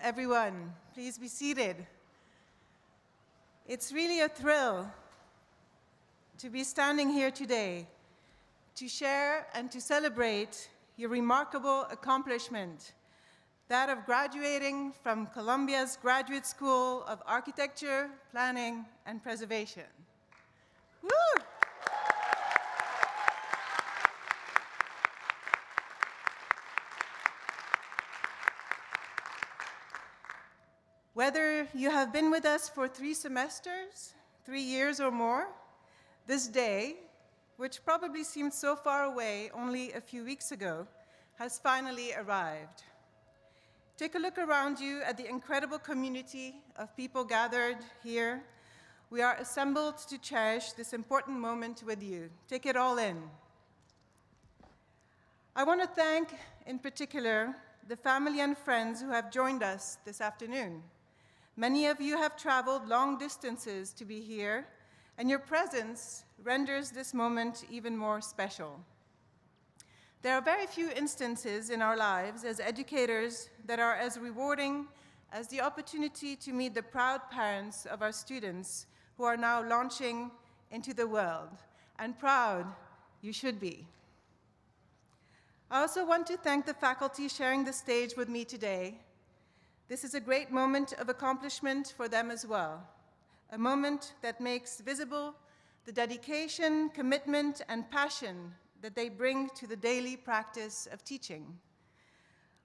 everyone. Please be seated. It's really a thrill to be standing here today to share and to celebrate your remarkable accomplishment, that of graduating from Columbia's Graduate School of Architecture, Planning, and Preservation. Woo! Whether you have been with us for 3 semesters, 3 years or more, this day, which probably seemed so far away only a few weeks ago, has finally arrived. Take a look around you at the incredible community of people gathered here. We are assembled to cherish this important moment with you. Take it all in. I want to thank, in particular, the family and friends who have joined us this afternoon. Many of you have traveled long distances to be here, and your presence renders this moment even more special. There are very few instances in our lives as educators that are as rewarding as the opportunity to meet the proud parents of our students who are now launching into the world. And proud you should be. I also want to thank the faculty sharing the stage with me today. This is a great moment of accomplishment for them as well, a moment that makes visible the dedication, commitment, and passion that they bring to the daily practice of teaching.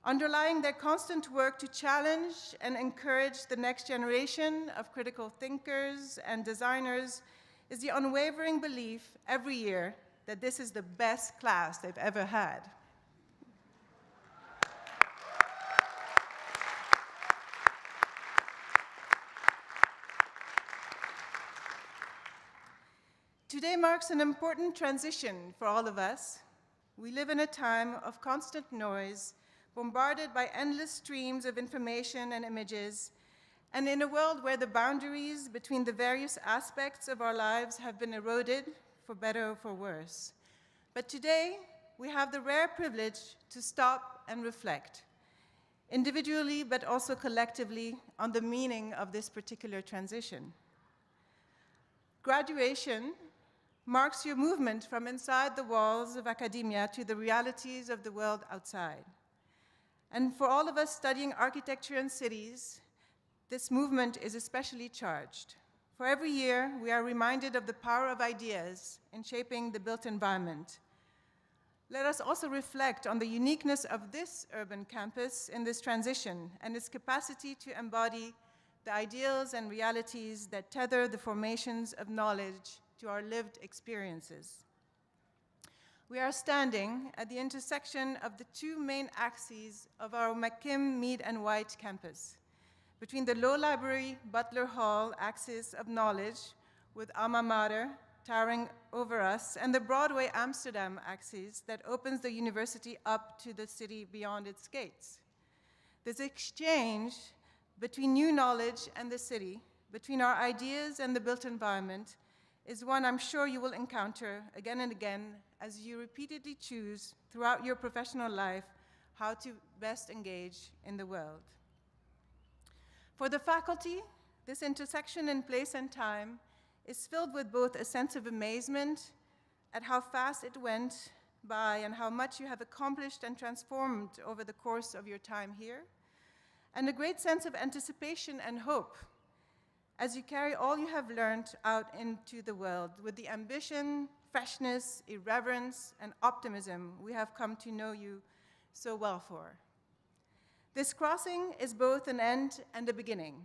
Underlying their constant work to challenge and encourage the next generation of critical thinkers and designers is the unwavering belief every year that this is the best class they've ever had. Today marks an important transition for all of us. We live in a time of constant noise, bombarded by endless streams of information and images, and in a world where the boundaries between the various aspects of our lives have been eroded, for better or for worse. But today, we have the rare privilege to stop and reflect, individually but also collectively, on the meaning of this particular transition. Graduation marks your movement from inside the walls of academia to the realities of the world outside. And for all of us studying architecture and cities, this movement is especially charged. For every year, we are reminded of the power of ideas in shaping the built environment. Let us also reflect on the uniqueness of this urban campus in this transition and its capacity to embody the ideals and realities that tether the formations of knowledge to our lived experiences. We are standing at the intersection of the 2 main axes of our Mckim Mead and White campus, between the Law Library Butler Hall axis of knowledge with Alma Mater towering over us, and the Broadway Amsterdam axis that opens the university up to the city beyond its gates. This exchange between new knowledge and the city, between our ideas and the built environment, is one I'm sure you will encounter again and again as you repeatedly choose throughout your professional life how to best engage in the world. For the faculty, this intersection in place and time is filled with both a sense of amazement at how fast it went by and how much you have accomplished and transformed over the course of your time here, and a great sense of anticipation and hope as you carry all you have learned out into the world with the ambition, freshness, irreverence, and optimism we have come to know you so well for. This crossing is both an end and a beginning,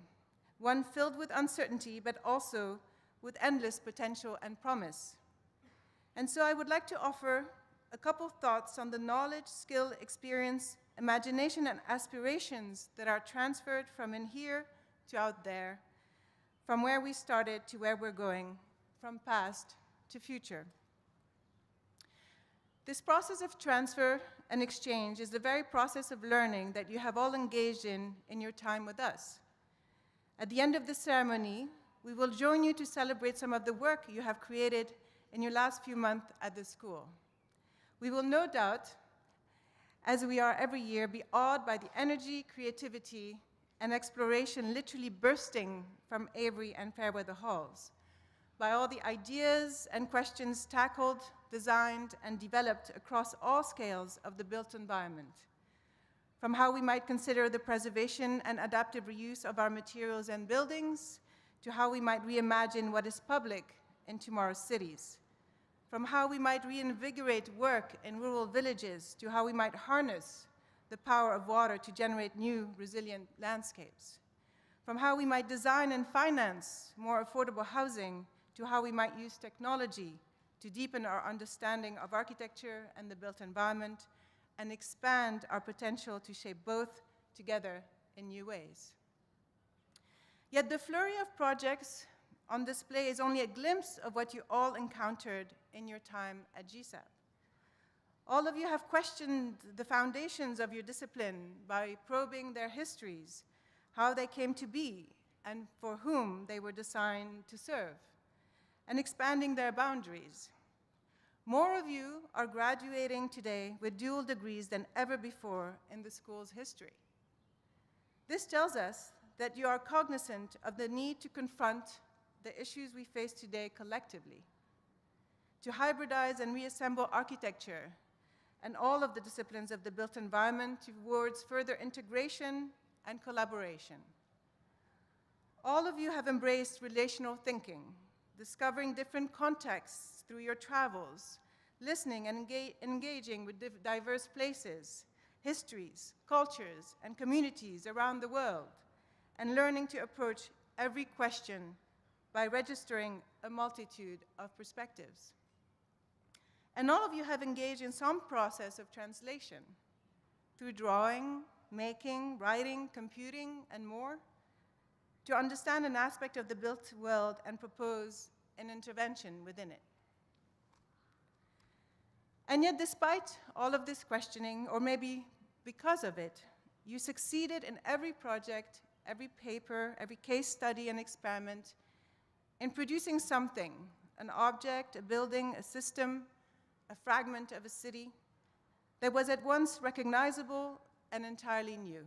one filled with uncertainty, but also with endless potential and promise. And so I would like to offer a couple thoughts on the knowledge, skill, experience, imagination, and aspirations that are transferred from in here to out there, from where we started to where we're going, from past to future. This process of transfer and exchange is the very process of learning that you have all engaged in your time with us. At the end of the ceremony, we will join you to celebrate some of the work you have created in your last few months at the school. We will no doubt, as we are every year, be awed by the energy, creativity, and exploration literally bursting from Avery and Fairweather halls, by all the ideas and questions tackled, designed, and developed across all scales of the built environment, from how we might consider the preservation and adaptive reuse of our materials and buildings, to how we might reimagine what is public in tomorrow's cities, from how we might reinvigorate work in rural villages, to how we might harness the power of water to generate new, resilient landscapes, from how we might design and finance more affordable housing, to how we might use technology to deepen our understanding of architecture and the built environment, and expand our potential to shape both together in new ways. Yet the flurry of projects on display is only a glimpse of what you all encountered in your time at GSAP. All of you have questioned the foundations of your discipline by probing their histories, how they came to be, and for whom they were designed to serve, and expanding their boundaries. More of you are graduating today with dual degrees than ever before in the school's history. This tells us that you are cognizant of the need to confront the issues we face today collectively, to hybridize and reassemble architecture and all of the disciplines of the built environment towards further integration and collaboration. All of you have embraced relational thinking, discovering different contexts through your travels, listening and engaging with diverse places, histories, cultures, and communities around the world, and learning to approach every question by registering a multitude of perspectives. And all of you have engaged in some process of translation through drawing, making, writing, computing, and more, to understand an aspect of the built world and propose an intervention within it. And yet, despite all of this questioning, or maybe because of it, you succeeded in every project, every paper, every case study and experiment in producing something, an object, a building, a system, a fragment of a city that was at once recognizable and entirely new.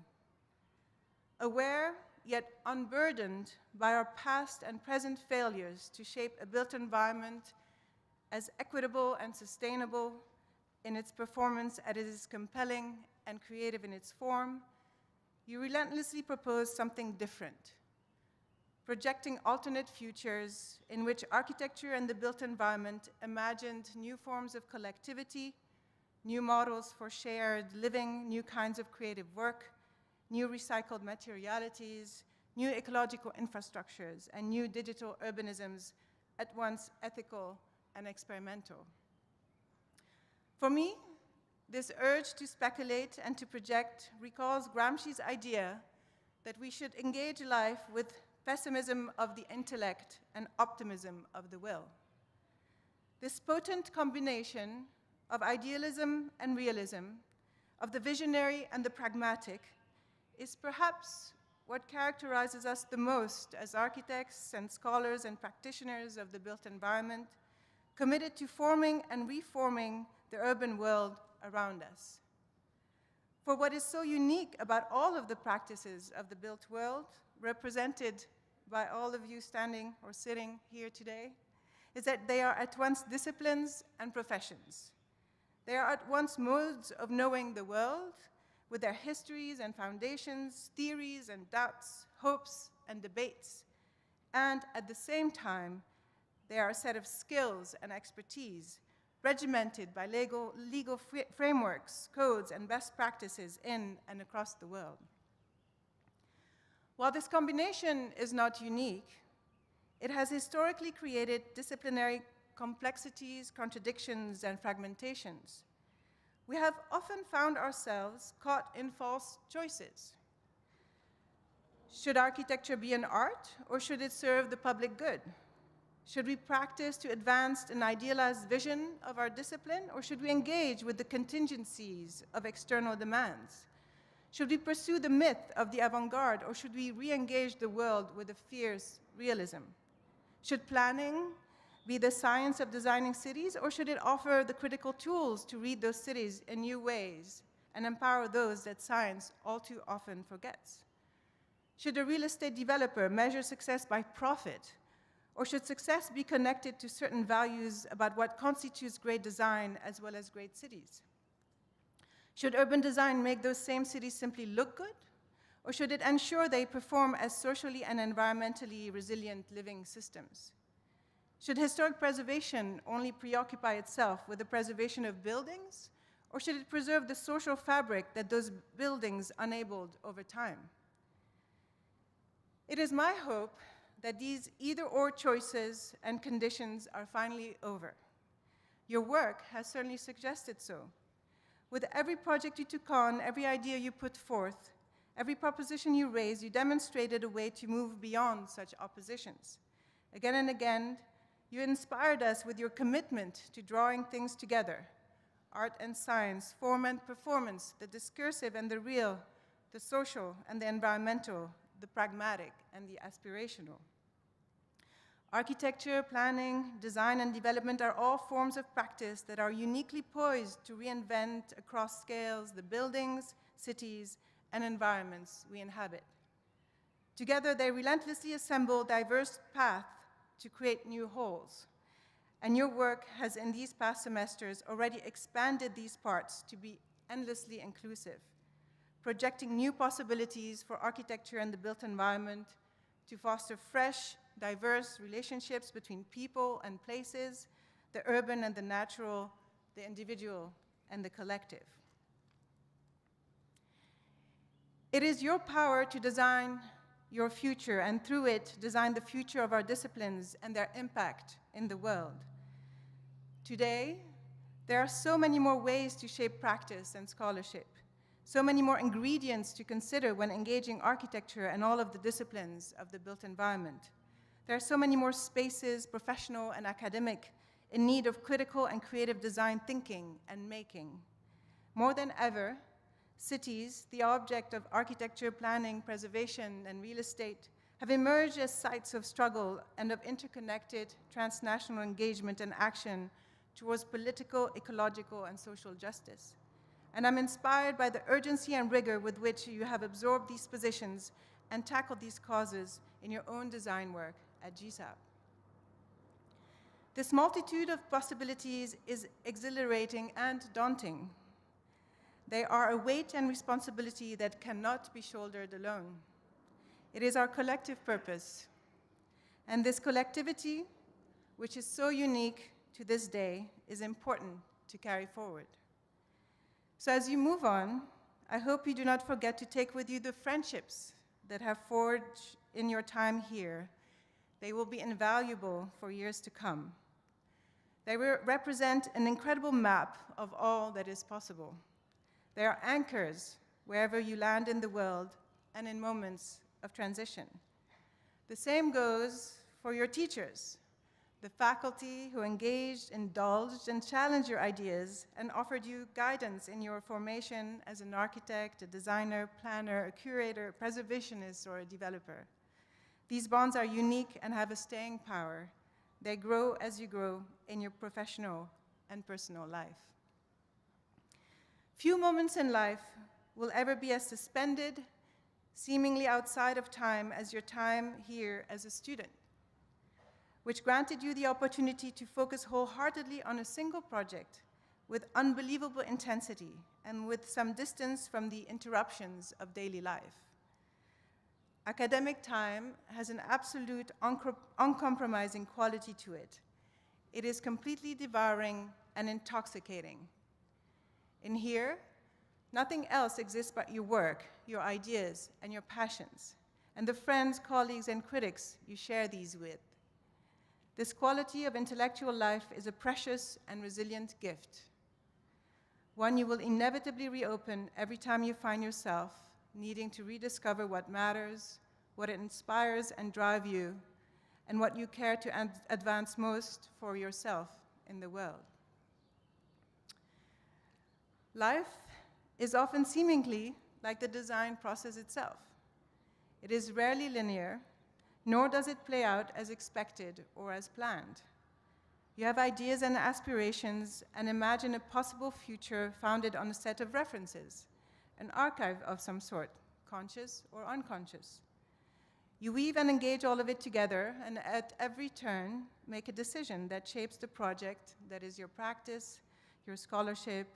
Aware, yet unburdened by our past and present failures to shape a built environment as equitable and sustainable in its performance as it is compelling and creative in its form, you relentlessly propose something different, projecting alternate futures in which architecture and the built environment imagined new forms of collectivity, new models for shared living, new kinds of creative work, new recycled materialities, new ecological infrastructures, and new digital urbanisms, at once ethical and experimental. For me, this urge to speculate and to project recalls Gramsci's idea that we should engage life with pessimism of the intellect and optimism of the will. This potent combination of idealism and realism, of the visionary and the pragmatic, is perhaps what characterizes us the most as architects and scholars and practitioners of the built environment, committed to forming and reforming the urban world around us. For what is so unique about all of the practices of the built world, represented by all of you standing or sitting here today, is that they are at once disciplines and professions. They are at once modes of knowing the world, with their histories and foundations, theories and doubts, hopes and debates. And at the same time, they are a set of skills and expertise regimented by legal frameworks, codes, and best practices in and across the world. While this combination is not unique, it has historically created disciplinary complexities, contradictions, and fragmentations. We have often found ourselves caught in false choices. Should architecture be an art, or should it serve the public good? Should we practice to advance an idealized vision of our discipline, or should we engage with the contingencies of external demands? Should we pursue the myth of the avant-garde, or should we re-engage the world with a fierce realism? Should planning be the science of designing cities, or should it offer the critical tools to read those cities in new ways and empower those that science all too often forgets? Should a real estate developer measure success by profit? Or should success be connected to certain values about what constitutes great design as well as great cities? Should urban design make those same cities simply look good? Or should it ensure they perform as socially and environmentally resilient living systems? Should historic preservation only preoccupy itself with the preservation of buildings? Or should it preserve the social fabric that those buildings enabled over time? It is my hope that these either-or choices and conditions are finally over. Your work has certainly suggested so. With every project you took on, every idea you put forth, every proposition you raised, you demonstrated a way to move beyond such oppositions. Again and again, you inspired us with your commitment to drawing things together, art and science, form and performance, the discursive and the real, the social and the environmental, the pragmatic and the aspirational. Architecture, planning, design, and development are all forms of practice that are uniquely poised to reinvent across scales the buildings, cities, and environments we inhabit. Together, they relentlessly assemble diverse paths to create new wholes. And your work has, in these past semesters, already expanded these parts to be endlessly inclusive, projecting new possibilities for architecture and the built environment to foster fresh, diverse relationships between people and places, the urban and the natural, the individual and the collective. It is your power to design your future, and through it, design the future of our disciplines and their impact in the world. Today, there are so many more ways to shape practice and scholarship, so many more ingredients to consider when engaging architecture and all of the disciplines of the built environment. There are so many more spaces, professional and academic, in need of critical and creative design thinking and making. More than ever, cities, the object of architecture, planning, preservation, and real estate, have emerged as sites of struggle and of interconnected transnational engagement and action towards political, ecological, and social justice. And I'm inspired by the urgency and rigor with which you have absorbed these positions and tackled these causes in your own design work at GSAP. This multitude of possibilities is exhilarating and daunting. They are a weight and responsibility that cannot be shouldered alone. It is our collective purpose. And this collectivity, which is so unique to this day, is important to carry forward. So as you move on, I hope you do not forget to take with you the friendships that have forged in your time here. They will be invaluable for years to come. They represent an incredible map of all that is possible. They are anchors wherever you land in the world and in moments of transition. The same goes for your teachers, the faculty who engaged, indulged, and challenged your ideas and offered you guidance in your formation as an architect, a designer, planner, a curator, a preservationist, or a developer. These bonds are unique and have a staying power. They grow as you grow in your professional and personal life. Few moments in life will ever be as suspended, seemingly outside of time, as your time here as a student, which granted you the opportunity to focus wholeheartedly on a single project with unbelievable intensity and with some distance from the interruptions of daily life. Academic time has an absolute uncompromising quality to it. It is completely devouring and intoxicating. In here, nothing else exists but your work, your ideas, and your passions, and the friends, colleagues, and critics you share these with. This quality of intellectual life is a precious and resilient gift, one you will inevitably reopen every time you find yourself needing to rediscover what matters, what inspires and drives you, and what you care to advance most for yourself in the world. Life is often seemingly like the design process itself. It is rarely linear, nor does it play out as expected or as planned. You have ideas and aspirations and imagine a possible future founded on a set of references, an archive of some sort, conscious or unconscious. You weave and engage all of it together, and at every turn, make a decision that shapes the project that is your practice, your scholarship,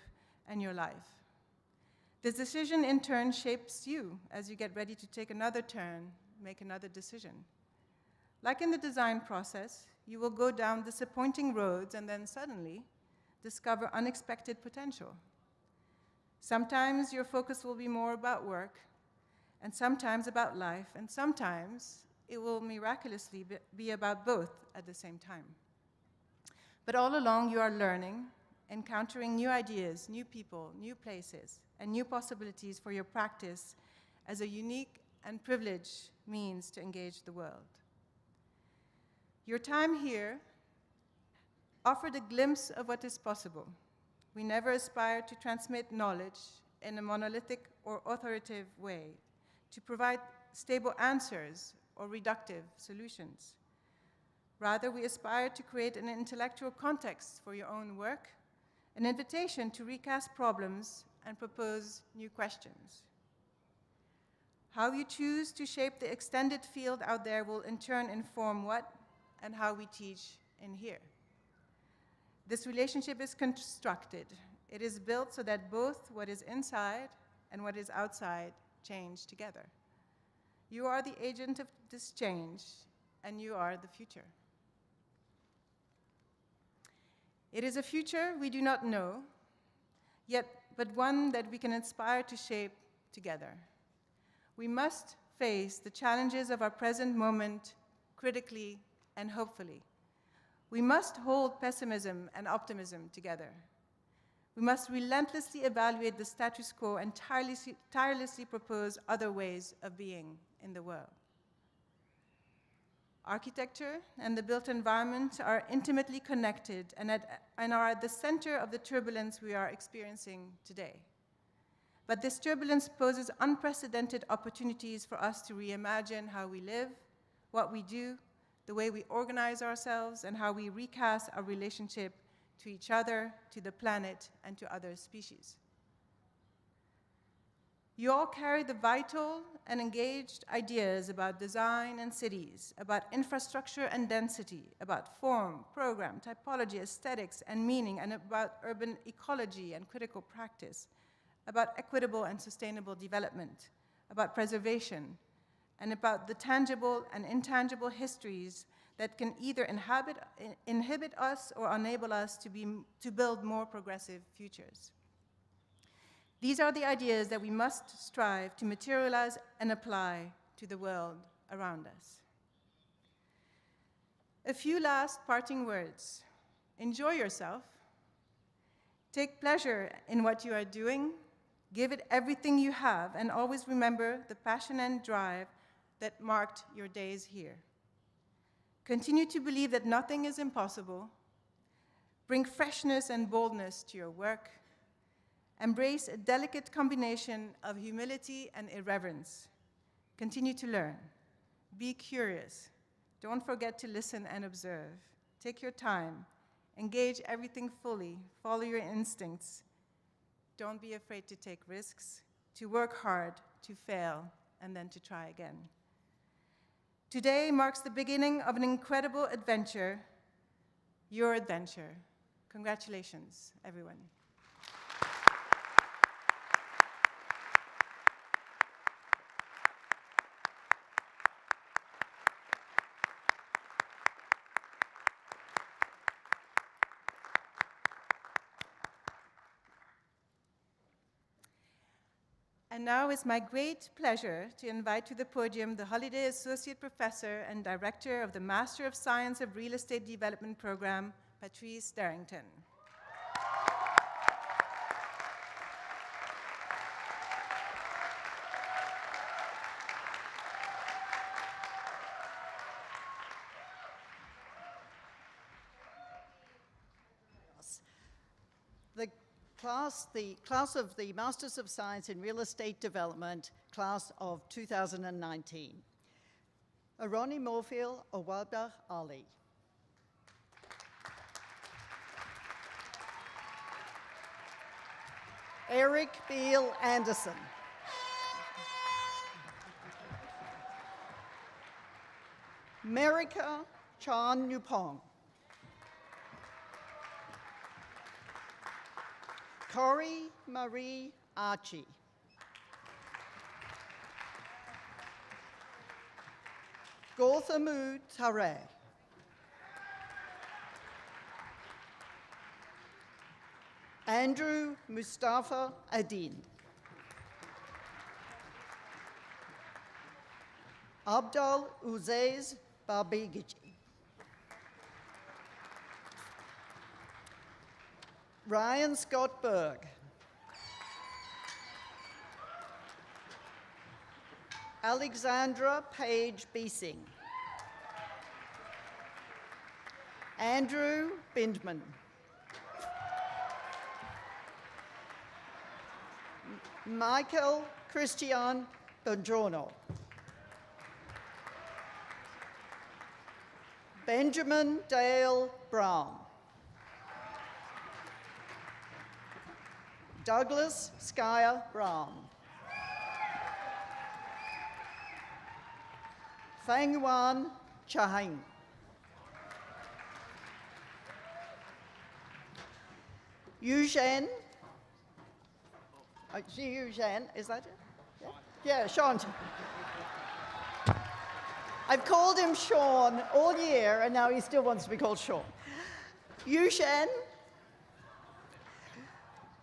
and your life. This decision, in turn, shapes you as you get ready to take another turn, make another decision. Like in the design process, you will go down disappointing roads and then suddenly discover unexpected potential. Sometimes your focus will be more about work, and sometimes about life, and sometimes it will miraculously be about both at the same time. But all along, you are learning, encountering new ideas, new people, new places, and new possibilities for your practice as a unique and privileged means to engage the world. Your time here offered a glimpse of what is possible. We never aspire to transmit knowledge in a monolithic or authoritative way, to provide stable answers or reductive solutions. Rather, we aspire to create an intellectual context for your own work, an invitation to recast problems and propose new questions. How you choose to shape the extended field out there will in turn inform what and how we teach in here. This relationship is constructed. It is built so that both what is inside and what is outside change together. You are the agent of this change, and you are the future. It is a future we do not know, yet, but one that we can aspire to shape together. We must face the challenges of our present moment critically and hopefully. We must hold pessimism and optimism together. We must relentlessly evaluate the status quo and tirelessly propose other ways of being in the world. Architecture and the built environment are intimately connected and are at the center of the turbulence we are experiencing today. But this turbulence poses unprecedented opportunities for us to reimagine how we live, what we do, the way we organize ourselves, and how we recast our relationship to each other, to the planet, and to other species. You all carry the vital and engaged ideas about design and cities, about infrastructure and density, about form, program, typology, aesthetics, and meaning, and about urban ecology and critical practice, about equitable and sustainable development, about preservation, and about the tangible and intangible histories that can either inhibit us or enable us to build more progressive futures. These are the ideas that we must strive to materialize and apply to the world around us. A few last parting words. Enjoy yourself. Take pleasure in what you are doing. Give it everything you have, and always remember the passion and drive that marked your days here. Continue to believe that nothing is impossible. Bring freshness and boldness to your work. Embrace a delicate combination of humility and irreverence. Continue to learn. Be curious. Don't forget to listen and observe. Take your time. Engage everything fully. Follow your instincts. Don't be afraid to take risks, to work hard, to fail, and then to try again. Today marks the beginning of an incredible adventure, your adventure. Congratulations, everyone. And now it's my great pleasure to invite to the podium the Holiday Associate Professor and Director of the Master of Science of Real Estate Development Program, Patrice Darrington. The class of the Masters of Science in Real Estate Development, class of 2019. Aroni Morfield Owabda Ali. Eric Beal Anderson. Merika Chan Nupong. Corey Marie Archie. Gothamu Tare. Andrew Mustafa Adin. Abdul Uzez Babigiji. Ryan Scott Berg. Alexandra Page Beesing. Andrew Bindman. Michael Christian Bongiorno. Benjamin Dale Brown. Douglas Skyer Brown. Fang Wan Chahing. Yu Shen. Yu Shen, is that it? Yeah, Sean. I've called him Sean all year, and now he still wants to be called Sean. Yu Shen.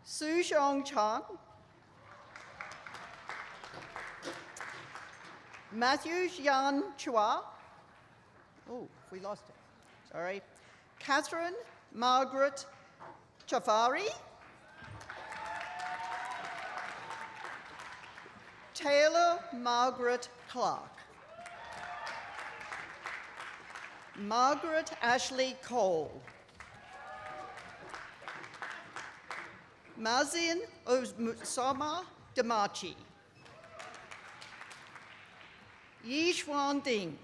Su Xiong Chang. Matthew Yan Chua. Oh, we lost it. Sorry. Catherine Margaret Chafari. Taylor Margaret Clark. Margaret Ashley Cole. Mazin Osama Damachi. Yi Xuan Ding.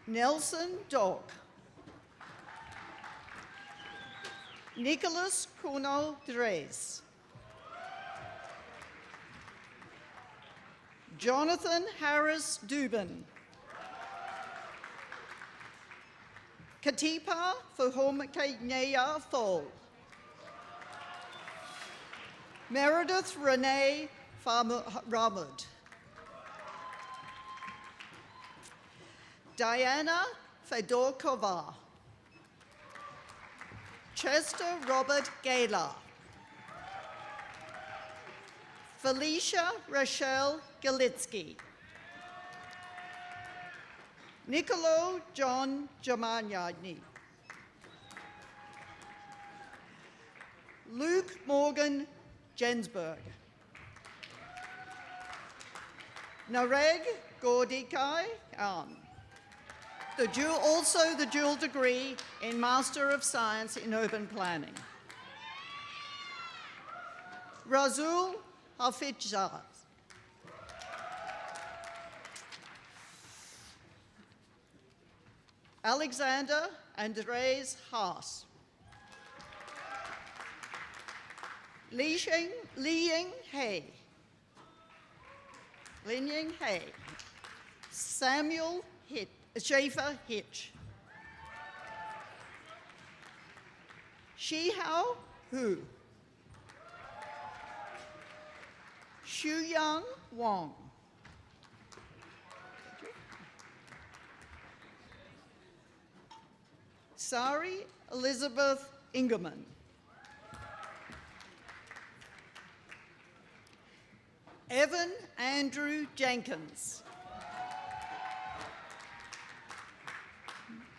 Nelson Dog. Nicholas Kuno Dres. Jonathan Harris Dubin. Katipa Fahomkeneya Fol. Meredith Renee Ramud. Diana Fedorkova. Chester Robert Gaylor. Felicia Rochelle Galitsky. Nicolo John Germaniani. Luke Morgan Jensberg. Nareg Gordikai An. Also the dual degree in Master of Science in Urban Planning. Razul Hafizah. Alexander Andres Haas. Li Ying He. Lin Ying He. Samuel Schaefer Hitch. Shi Hao Hu. Xu Yang Wang. Sari Elizabeth Ingerman. Evan Andrew Jenkins.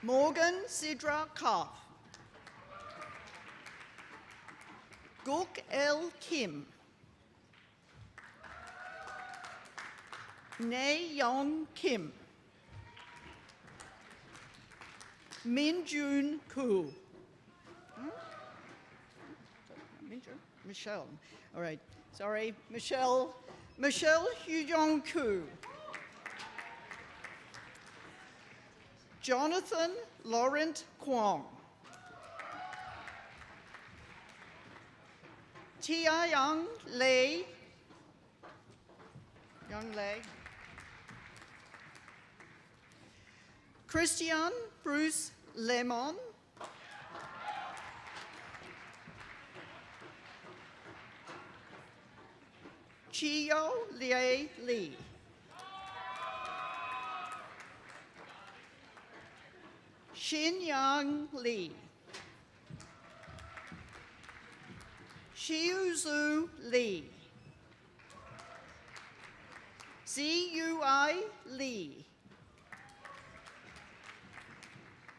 Morgan Sidra Kauf. Guk L. Kim. Ne Yong Kim. Min Jun Koo. Michelle. All right. Sorry. Michelle Hyung Koo. Jonathan Laurent Kwong. Tia Young Lei. Christian Bruce Lemon. Chio Lie Lee. Xin Yang Lee. Xiuzu Lee. Zui Lee.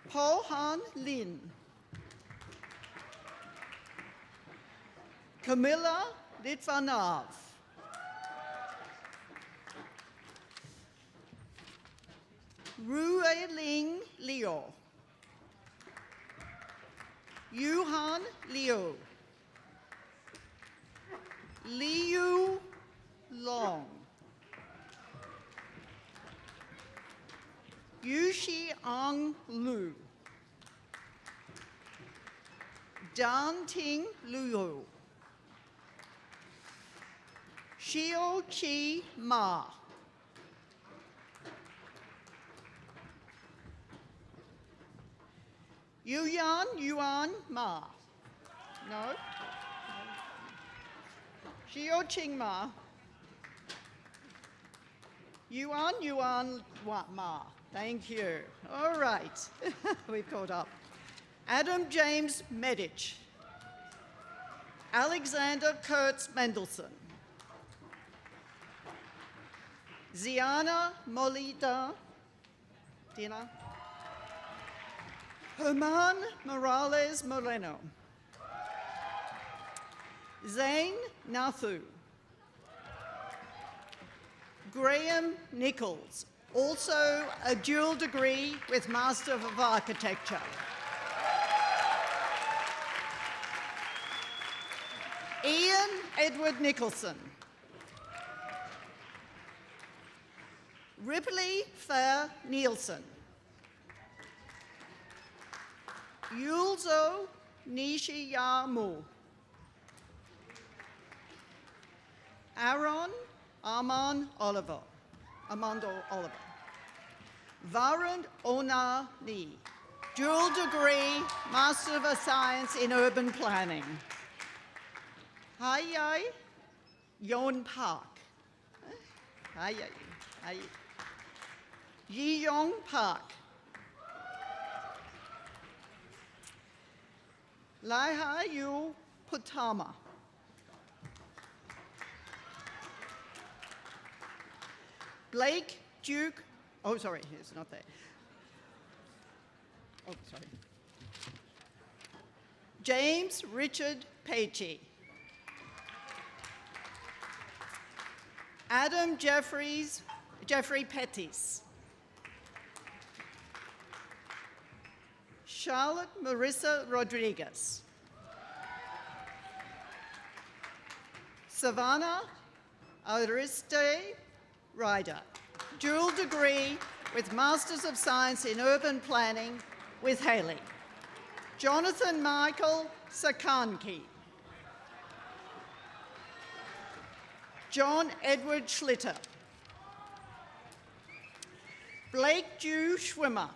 Po-Han Lin. Camilla Litvanov. Rueling Liu. Yuhan Liu. Liu Long. Yuxiang Lu. Dan Ting Liu. Xiao Qi Ma. Yuan Ma. No? Xiao Qing Ma. Yuan Ma. Thank you. All right. We've caught up. Adam James Medich. Alexander Kurtz Mendelssohn. Ziana Molida. Dina. Herman Morales Moreno. Zane Nathu. Graham Nichols, also a dual degree with Master of Architecture. Ian Edward Nicholson. Ripley Fair Nielsen. Yulzo Nishiyamu. Aaron Armando Oliver. Varun Onani, dual degree, Master of Science in Urban Planning. Hai Yon Park. Hai. Yi Yong Park. Lai Yu Putama. Blake Duke, oh, sorry, it's not there. Oh, sorry. James Richard Pagey. Adam Jeffrey Pettis. Charlotte Marissa Rodriguez. Savannah Ariste Ryder, dual degree with Masters of Science in Urban Planning with Haley. Jonathan Michael Sakanki. John Edward Schlitter. Blake Jew Schwimmer.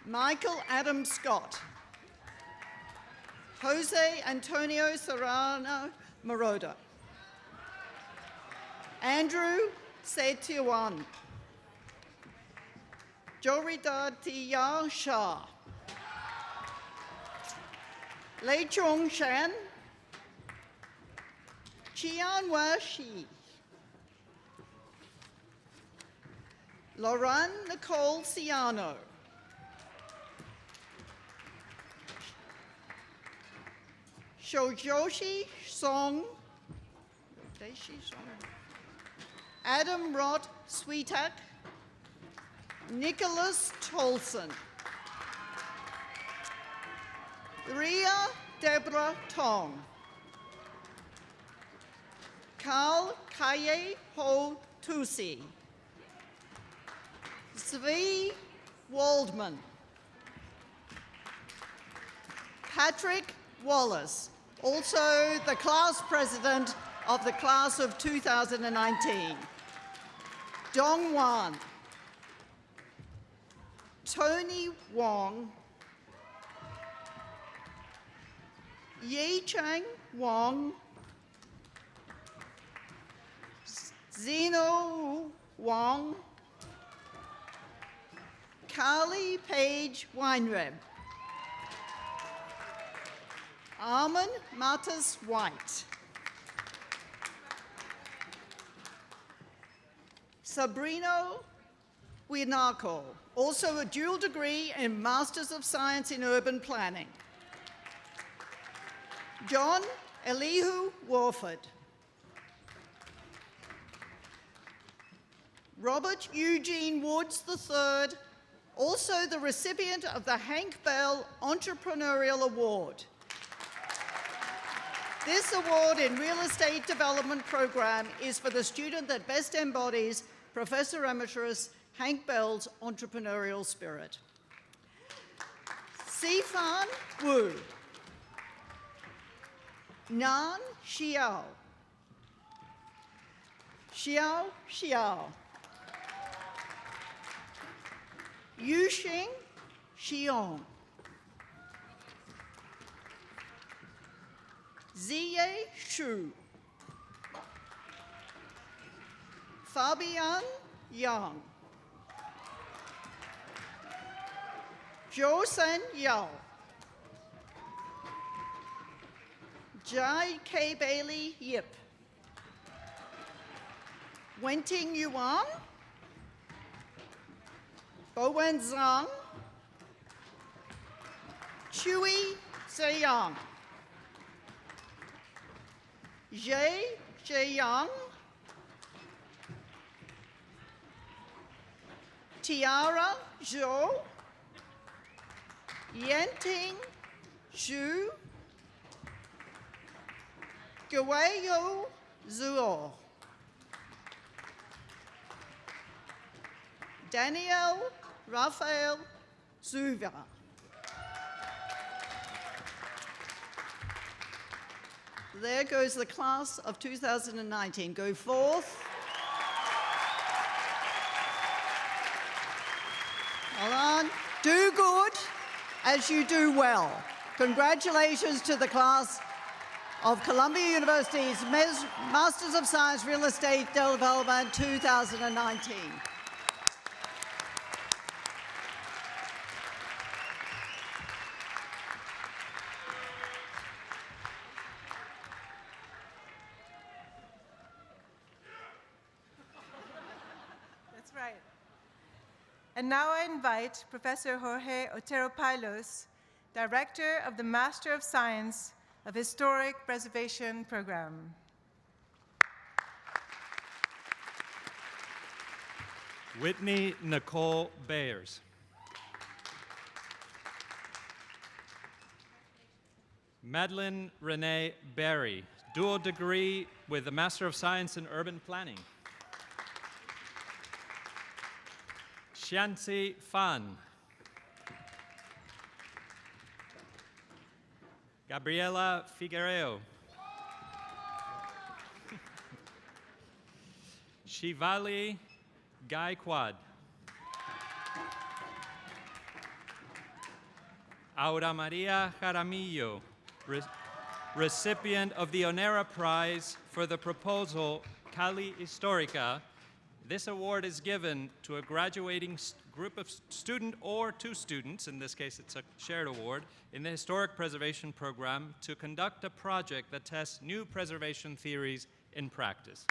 Michael Adam Scott. Jose Antonio Serrano Moroda. Andrew Setiawan. Joridatiya Shah. Lei Chung Shan. Chianhua Shi. Lauren Nicole Ciano. Shojoshi Song. Adam Rott Sweetak. Nicholas Tolson. Ria Deborah Tong. Carl Kaye Ho Tusi. Svi Waldman. Patrick Wallace, also the class president of the class of 2019. Dong Wan. Tony Wong, Yi Chang Wong, Zeno Wong, Carly Page Weinreb, Armin Matas White, Sabrino Winako, also a dual degree in Masters of Science in Urban Planning. John Elihu Warford. Robert Eugene Woods III, also the recipient of the Hank Bell Entrepreneurial Award. This award in Real Estate Development Program is for the student that best embodies Professor Emeritus Hank Bell's entrepreneurial spirit. Sifan Wu. Nan Xiao. Xiao Xiao. Yuxing Xiong. Ziye Shu. Fabian Yang. Josen Yao. Jai K. Bailey Yip. Wenting Yuan. Bowen Zhang. Chui Ziyang. Zhe Zheyang. Tiara Zhou. Yanting Zhu. Guayo Zuo. Daniel Raphael Zuva. There goes the class of 2019. Go forth. Well done. Do good as you do well. Congratulations to the class of Columbia University's Masters of Science Real Estate Development 2019. That's right. And now I invite Professor Jorge Otero Pailos, Director of the Master of Science of Historic Preservation Program. Whitney Nicole Bayers. Madeline Renee Berry, dual degree with a Master of Science in Urban Planning. Xianxi Fan. Gabriela Figueiredo. Shivali Gaikwad. Aura Maria Jaramillo, recipient of the Onera Prize for the proposal Cali Historica. This award is given to a graduating group of student or two students, in this case it's a shared award, in the Historic Preservation Program to conduct a project that tests new preservation theories in practice.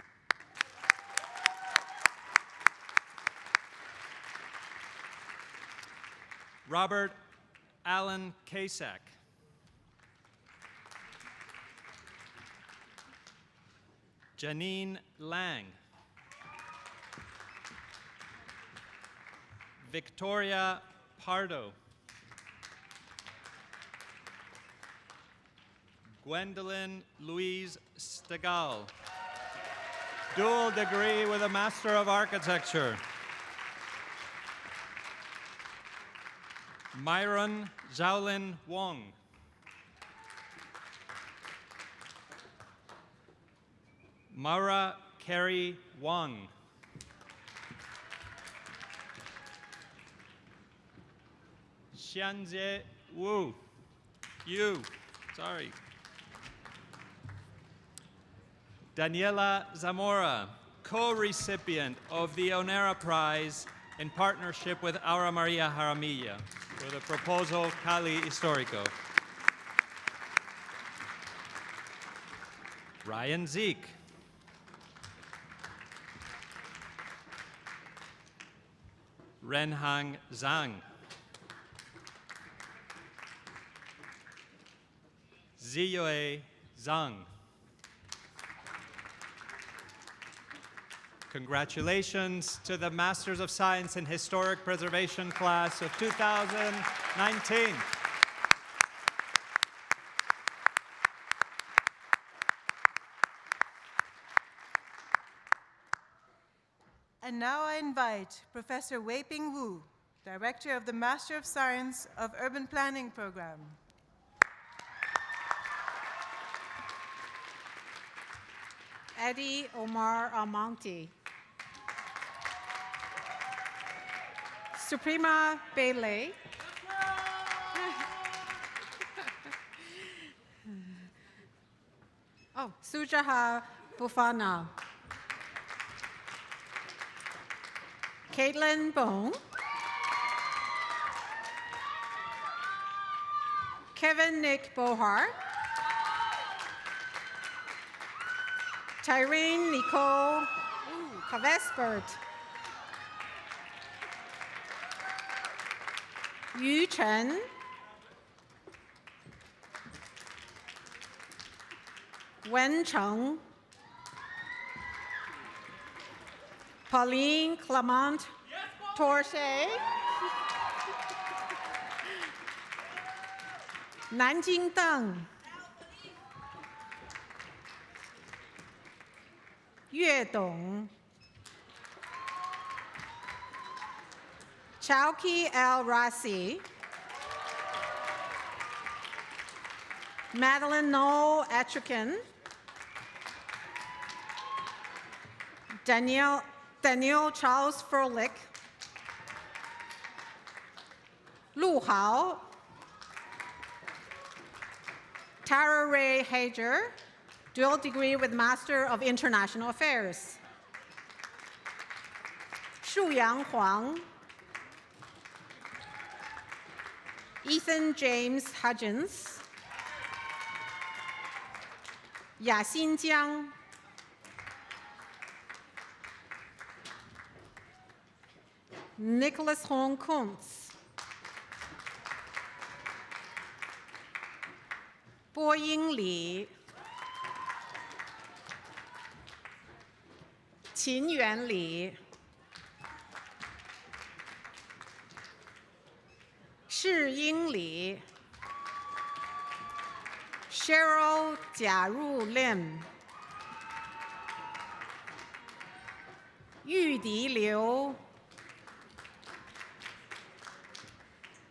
Robert Allen Kasek. Janine Lang. Victoria Pardo. Gwendolyn Louise Stegal. Dual degree with a Master of Architecture. Myron Zhaolin Wong. Maura Carey Wang. Xianjie Wu. Yu, sorry. Daniela Zamora, co-recipient of the Onera Prize in partnership with Aura Maria Jaramillo for the proposal Cali Histórico. Ryan Zeke. Renhang Zhang. Ziyue Zhang. Congratulations to the Masters of Science in Historic Preservation class of 2019. And now I invite Professor Weiping Wu, Director of the Master of Science of Urban Planning Program. Eddie Omar Almonte. Suprema Bailey. Oh, Sujaha Bufana. Caitlin Bone. Kevin Nick Bohar. Tyrene Nicole Kavespert. Yu Chen. Wen Cheng. Pauline Clement Torche. Nanjing Deng. Yue Dong. Chowki El Rasi. Madeline Noel Etrican. Daniel Charles Froelich. Lu Hao. Tara Ray Hager, dual degree with Master of International Affairs. Shuyang Huang. Ethan James Hudgens. Yaxin Jiang. Nicholas Hong Kuntz. Bo Ying Li. Qin Yuan Li. Shi Ying Li. Cheryl Jiaru Lim. Yudi Liu.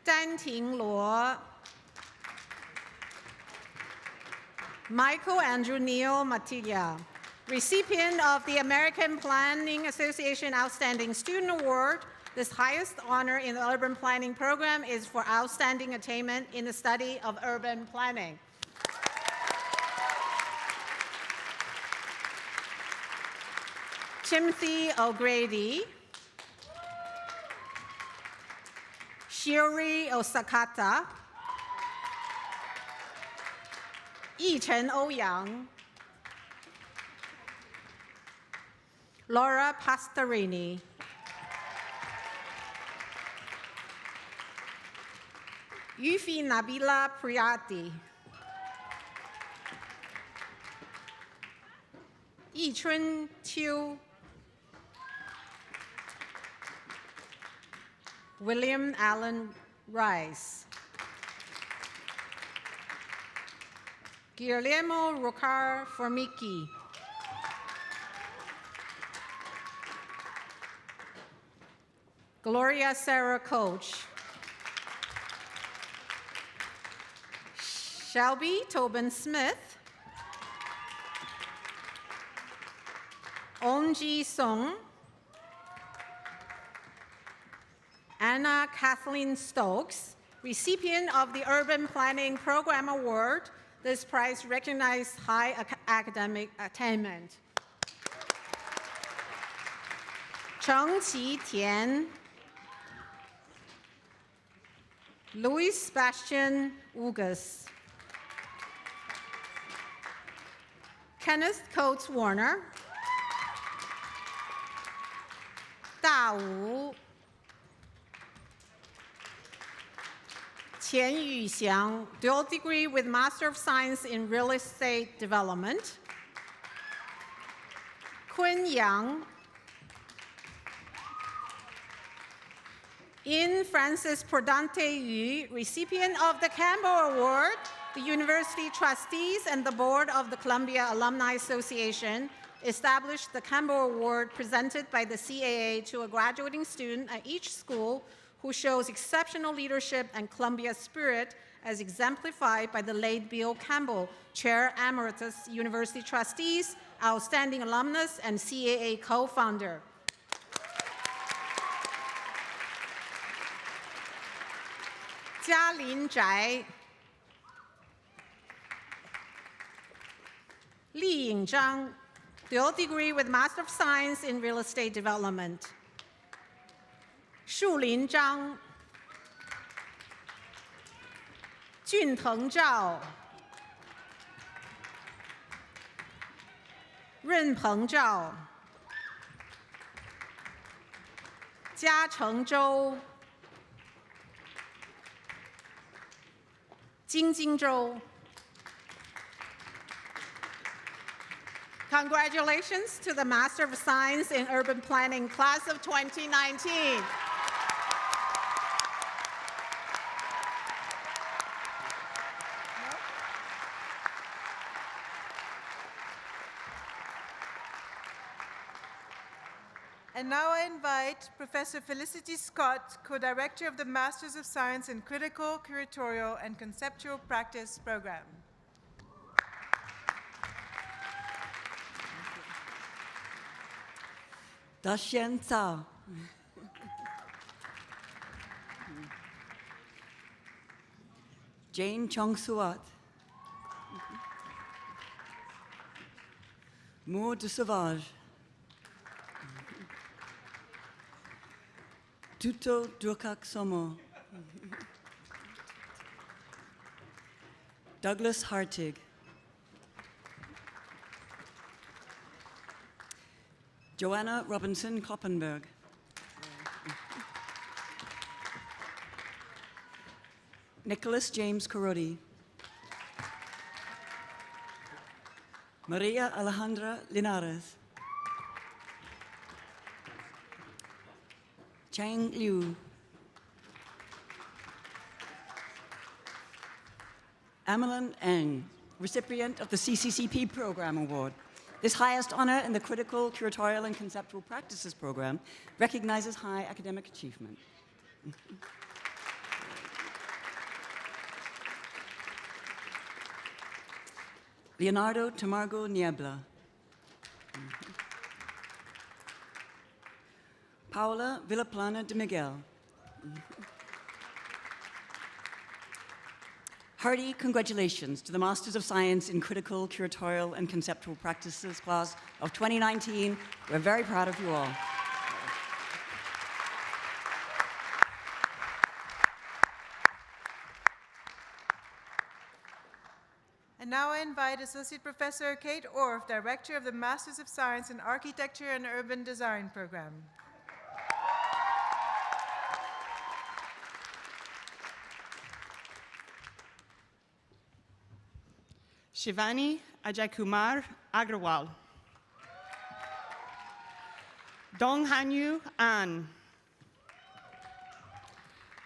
Danting Luo. Michael Andrew Neal Matilla, recipient of the American Planning Association Outstanding Student Award. This highest honor in the urban planning program is for outstanding attainment in the study of urban planning. Timothy O'Grady. Shiori Osakata. Yichen Ouyang. Laura Pastorini. Yufi Nabila Priyati. Yichun Qiu. William Allen Rice. Guillermo Rocar Formiki. Gloria Sarah Coach. Shelby Tobin Smith. Onji Song. Anna Kathleen Stokes, recipient of the Urban Planning Program Award. This prize recognizes high academic attainment. Cheng Qi Tian, Louis Sebastian Ugas, Kenneth Coates Warner, Da Wu, Qian Yuxiang, dual degree with Master of Science in Real Estate Development, Kun Yang, In Francis Pordante Yu, recipient of the Campbell Award, the university trustees and the board of the Columbia Alumni Association established the Campbell Award presented by the CAA to a graduating student at each school who shows exceptional leadership and Columbia spirit as exemplified by the late Bill Campbell, Chair Emeritus, University Trustees, Outstanding Alumnus, and CAA co-founder. Jialin Zhai, Li Yingzhang, dual degree with Master of Science in Real Estate Development. Shulin Zhang, Junteng Zhao, Renpeng Zhao, Jiacheng Zhou, Jingjing Zhou. Congratulations to the Master of Science in Urban Planning class of 2019. And now I invite Professor Felicity Scott, Co-Director of the Masters of Science in Critical, Curatorial, and Conceptual Practice program. Dashian Cao. Jane Chong Suat. Moore de Sauvage. Tuto Durkak Somo. Douglas Hartig. Joanna Robinson Kloppenberg. Nicholas James Corodi. Maria Alejandra Linares. Chang Liu. Amelin Eng, recipient of the CCCP Program Award. This highest honor in the Critical, Curatorial, and Conceptual Practices program recognizes high academic achievement. Leonardo Tamargo Niebla. Paula Villaplana de Miguel. Hearty congratulations to the Masters of Science in Critical, Curatorial, and Conceptual Practices class of 2019. We're very proud of you all. And now I invite Associate Professor Kate Orff, Director of the Masters of Science in Architecture and Urban Design program. Shivani Ajaykumar Agrawal. Dong Hanyu An.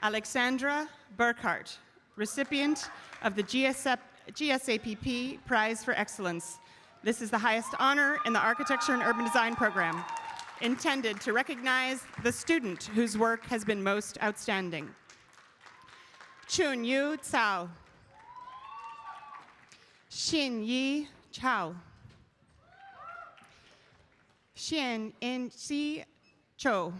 Alexandra Burkhart, recipient of the GSAPP Prize for Excellence. This is the highest honor in the Architecture and Urban Design program, intended to recognize the student whose work has been most outstanding. Chun Yu Cao. Xin Yi Chao. Xian En Si Cho.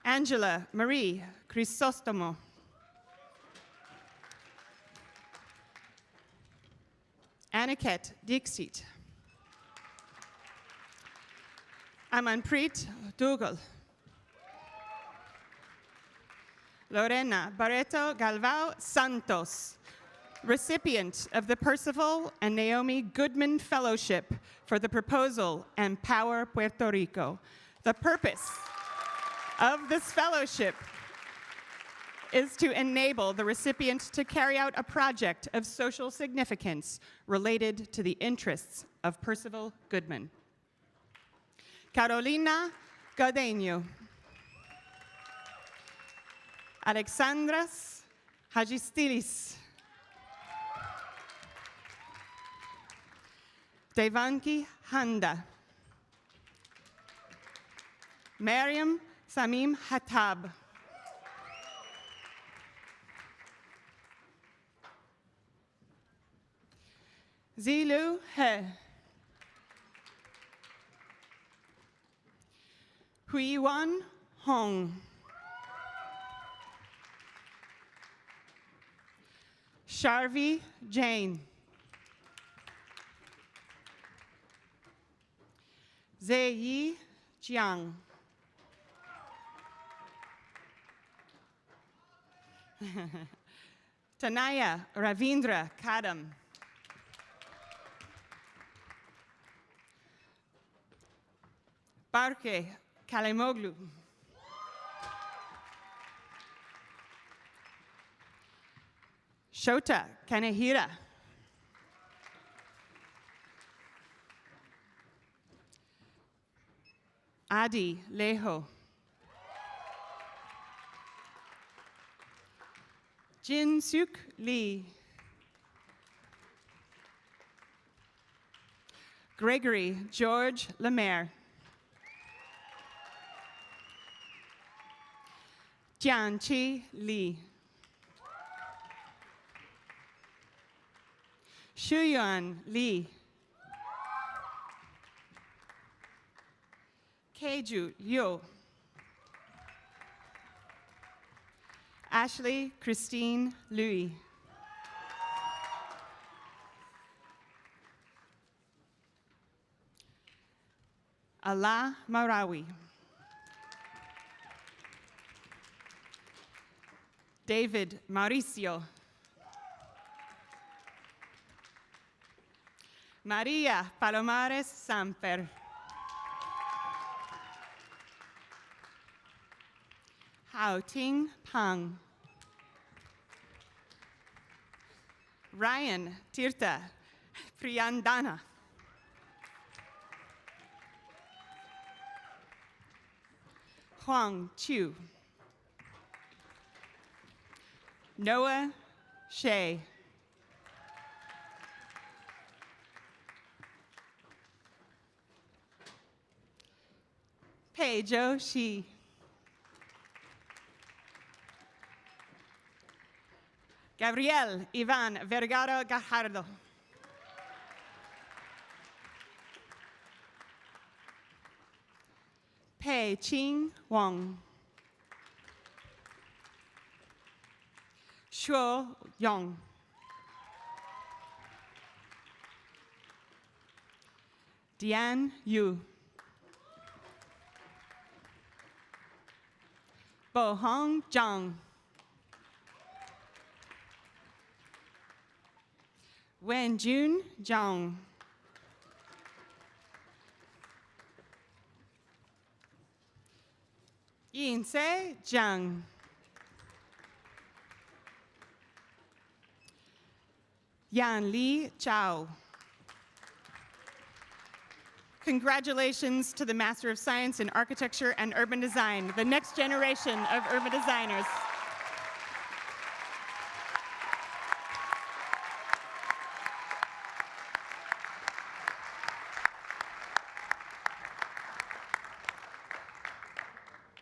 Angela Marie Chrysostomo. Aniket Dixit. Amanpreet Dougal. Lorena Barreto Galvao Santos, recipient of the Percival and Naomi Goodman Fellowship for the proposal Empower Puerto Rico. The purpose of this fellowship is to enable the recipient to carry out a project of social significance related to the interests of Percival Goodman. Carolina Gadeño. Alexandras Hagistilis. Devanki Handa. Mariam Samim Hatab. Zilu He. Huiwan Hong. Sharvi Jain. Zeyi Jiang. Tanaya Ravindra Kadam. Barke Kalemoglu. Shota Kanehira. Adi Leho. Jin Suk Lee. Gregory George Lemaire. Jianqi Li. Shuyuan Li. Keiju Liu. Ashley Christine Louis. Allah Marawi. David Mauricio. Maria Palomares Samper. Hao Ting Pang. Ryan Tirta Priyandana. Huang Chu. Noah Shea. Pei Zhou Shi. Gabriel Ivan Vergara Gajardo. Pei Qing Wang. Shuo Yong. Diane Yu. Bohong Zhang. Wenjun Zhang. Yinse Zhang. Yan Li Chao. Congratulations to the Master of Science in Architecture and Urban Design, the next generation of urban designers.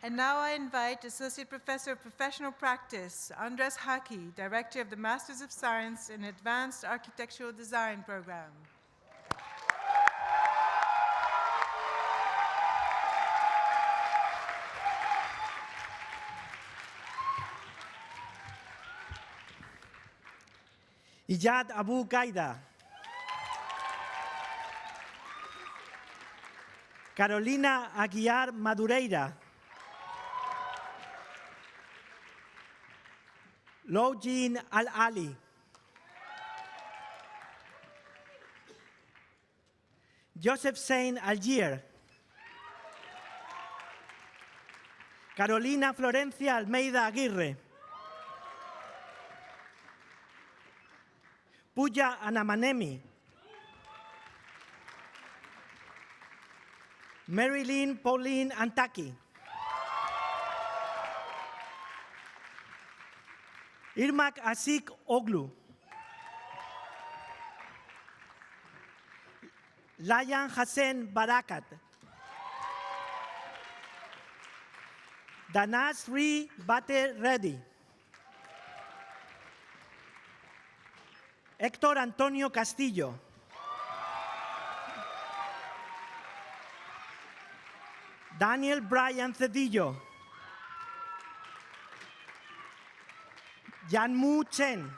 And now I invite Associate Professor of Professional Practice, Andres Haki, Director of the Masters of Science in Advanced Architectural Design Program. Iyad Abu Gaida, Carolina Aguiar Madureira, Lojin Al-Ali, Joseph Sain Algier, Carolina Florencia Almeida Aguirre, Puya Anamanemi, Marilyn Pauline Antaki, Irmak Asik Oglu, Layan Hassan Barakat, Danasri Bate Reddy, Héctor Antonio Castillo, Daniel Brian Cedillo, Yanmu Chen,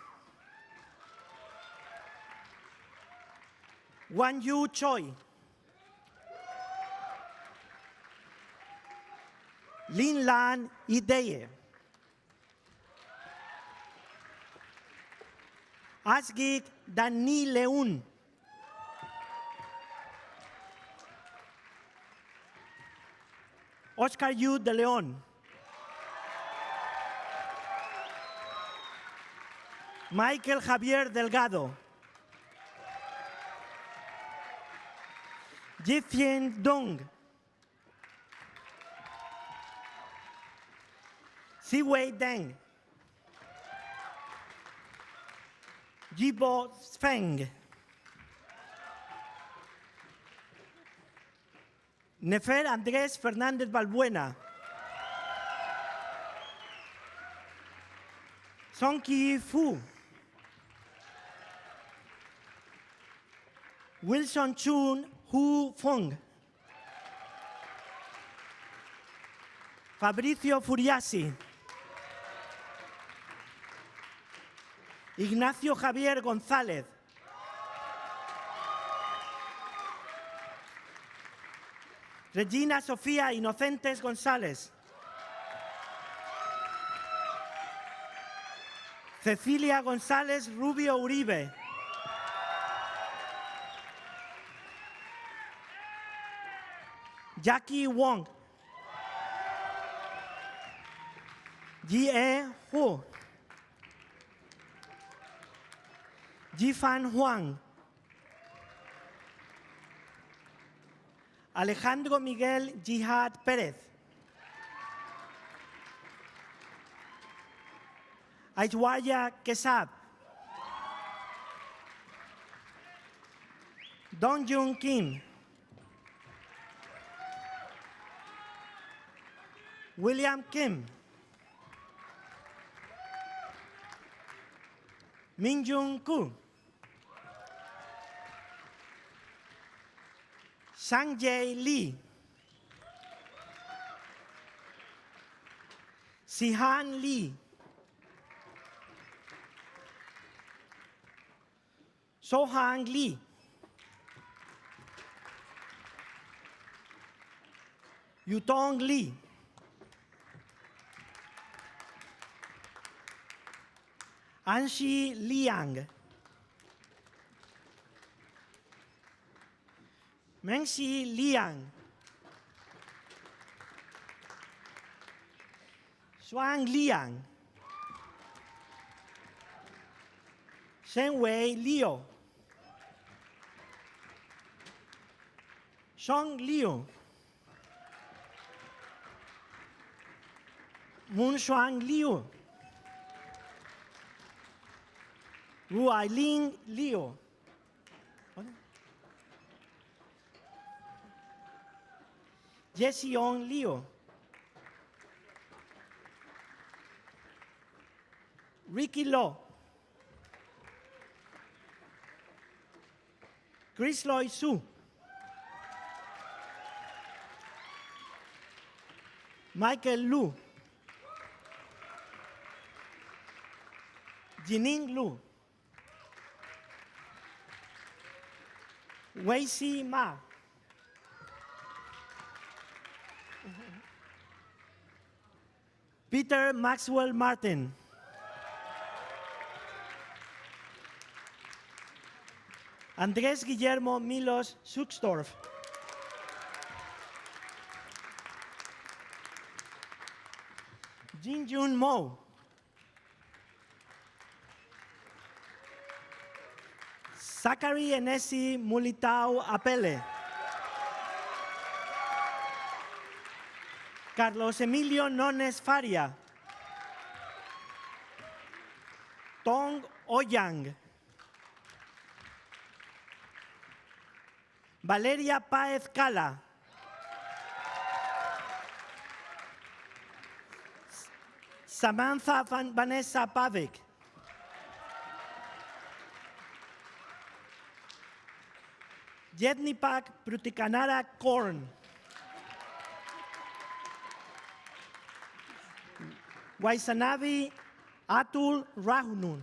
Wan Yu Choi, Lin Lan Ideye, Asgik Dani Leun, Oscar Yu de Leon, Michael Javier Delgado, Jithien Dong, Siwei Deng, Jibo Feng, Nefer Andrés Fernández Balbuena, Songki Fu, Wilson Chun Hu Fong, Fabricio Furiasi, Ignacio Javier González, Regina Sofía Inocentes González, Cecilia González Rubio Uribe, Jackie Wong, Jie Hu, Jifan Huang, Alejandro Miguel Jihad Pérez, Aishwarya Kesab, Dong Jun Kim, William Kim, Min Jung Koo, Sanjay Lee, Sihan Lee, Sohang Lee, Yutong Lee, Anshi Liang, Mengxi Liang, Xuan Liang, Shenwei Liu, Shang Liu, Moonshuang Liu, Wu Ailing Liu, Jesseong Liu, Ricky Lo, Chris Lloyd Su, Michael Lu, Jining Lu, Wei Si Ma. Peter Maxwell Martin. Andrés Guillermo Milos Suxdorf. Jin Jun Mo. Zachary Enesi Mulitao Apele. Carlos Emilio Nones Faria. Tong Oyang. Valeria Páez Cala. Samantha Vanessa Pavic. Yetnipak Prutikanara Korn. Waisanavi Atul Rahunun.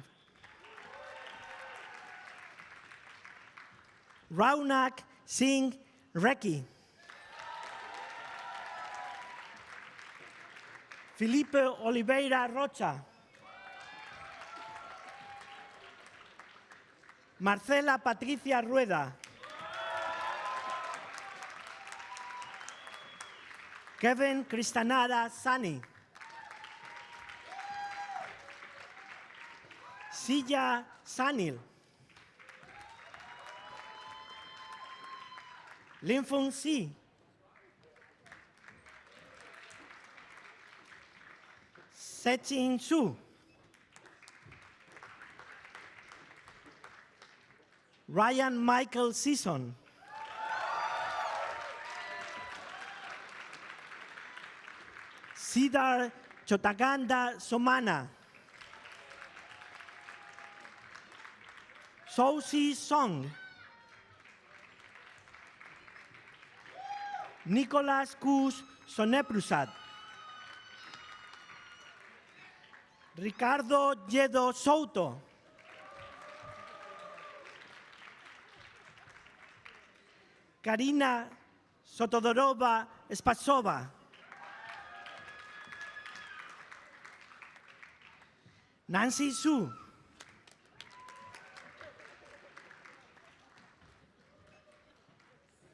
Raunak Singh Reki. Felipe Oliveira Rocha. Marcela Patricia Rueda. Kevin Cristanara Sani. Silla Sanil. Linfeng Si. Sechin Su. Ryan Michael Season. Sidar Chotaganda Somana. Sousi Song. Nicolas Kus Soneprusat. Ricardo Yedo Souto. Karina Sotodorova Spasova. Nancy Su.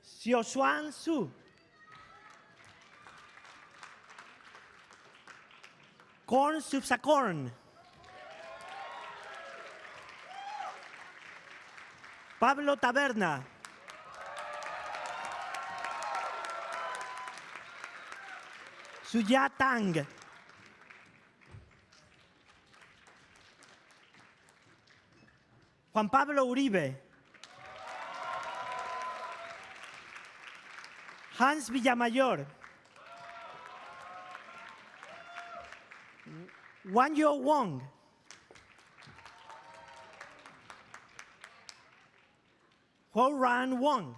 Xiaoshuan Su. Korn Subsakorn. Pablo Taberna. Suya Tang. Juan Pablo Uribe. Hans Villamayor. Wanyo Wong. Ho-Ran Wong.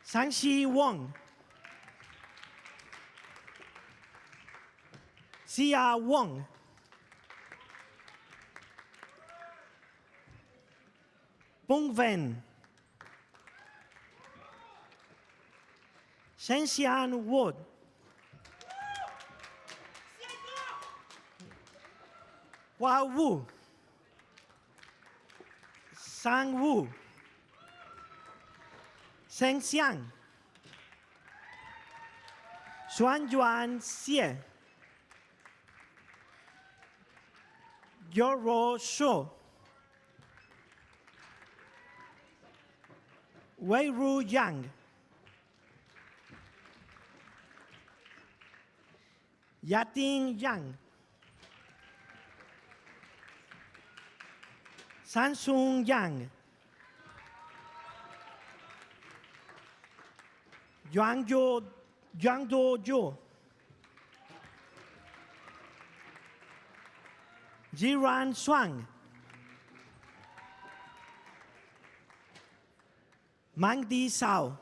Sang-Shi Wong. Xia Wong. Pung Ven. Shenxian Wood. Hua Wu. Sang Wu. Sheng Xiang. Xuan Yuan Xie. Yoro Shu. Wei Ru Yang. Yating Yang. Samsung Yang. Yuangdo Zhu. Jiran Shuang. Mangdi Sao.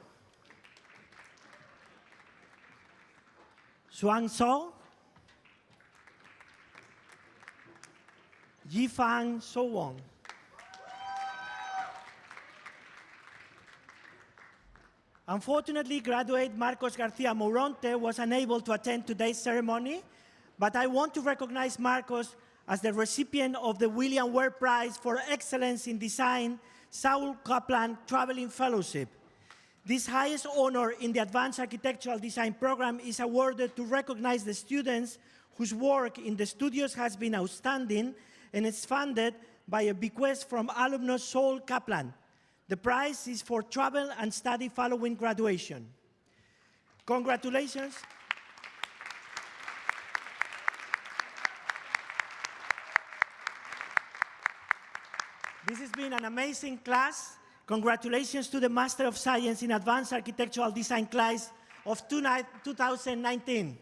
Xuang So. Yifang So Wong. Unfortunately, graduate Marcos Garcia Moronte was unable to attend today's ceremony, but I want to recognize Marcos as the recipient of the William Ware Prize for Excellence in Design Saul Kaplan Traveling Fellowship. This highest honor in the Advanced Architectural Design program is awarded to recognize the students whose work in the studios has been outstanding, and it's funded by a bequest from alumnus Saul Kaplan. The prize is for travel and study following graduation. Congratulations. This has been an amazing class. Congratulations to the Master of Science in Advanced Architectural Design class of 2019.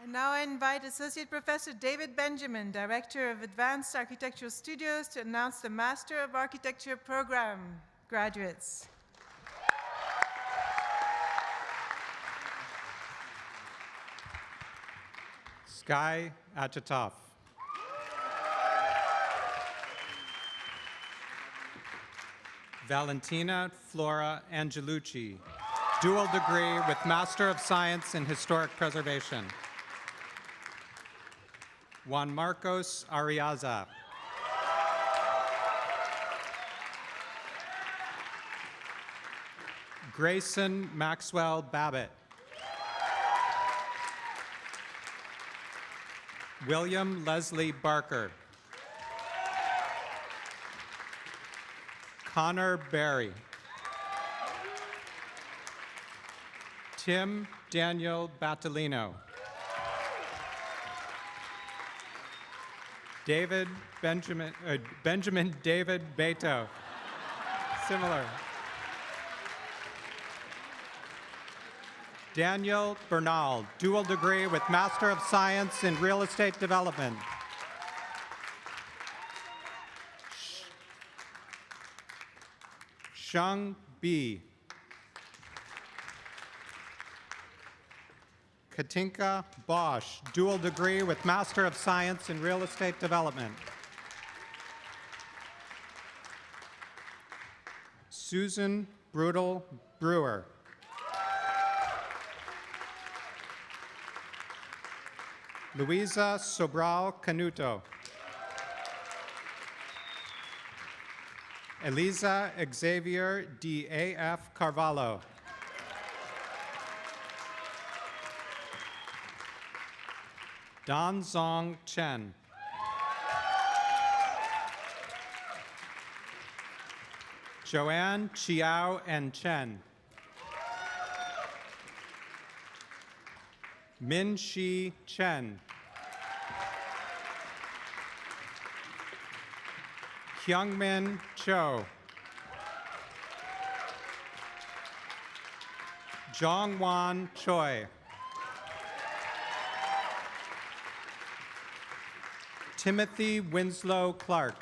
And now I invite Associate Professor David Benjamin, Director of Advanced Architectural Studios, to announce the Master of Architecture program graduates. Sky Achatov. Valentina Flora Angelucci, dual degree with Master of Science in Historic Preservation. Juan Marcos Ariaza. Grayson Maxwell Babbitt. William Leslie Barker. Connor Berry. Tim Daniel Battolino. Benjamin David Beto. Similar. Daniel Bernal, dual degree with Master of Science in Real Estate Development. Sheng Bi. Katinka Bosch, dual degree with Master of Science in Real Estate Development. Susan Brutal Brewer. Luisa Sobral Canuto. Eliza Xavier D.A.F. Carvalho. Don Zong Chen. Joanne Chiao and Chen. Min Shi Chen. Hyungmin Cho. Jongwon Choi. Timothy Winslow Clark.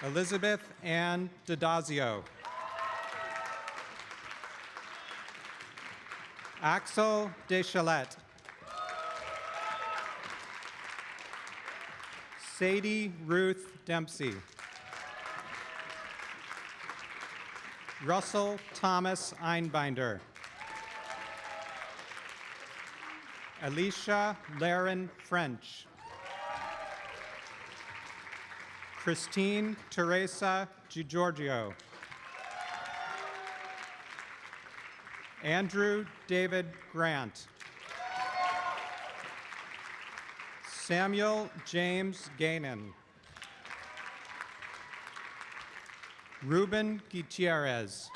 Elizabeth Ann D'Adazio. Axel Deschalette. Sadie Ruth Dempsey. Russell Thomas Einbinder. Alicia Laren French. Christine Teresa Giorgio. Andrew David Grant. Samuel James Gainan. Ruben Gutierrez.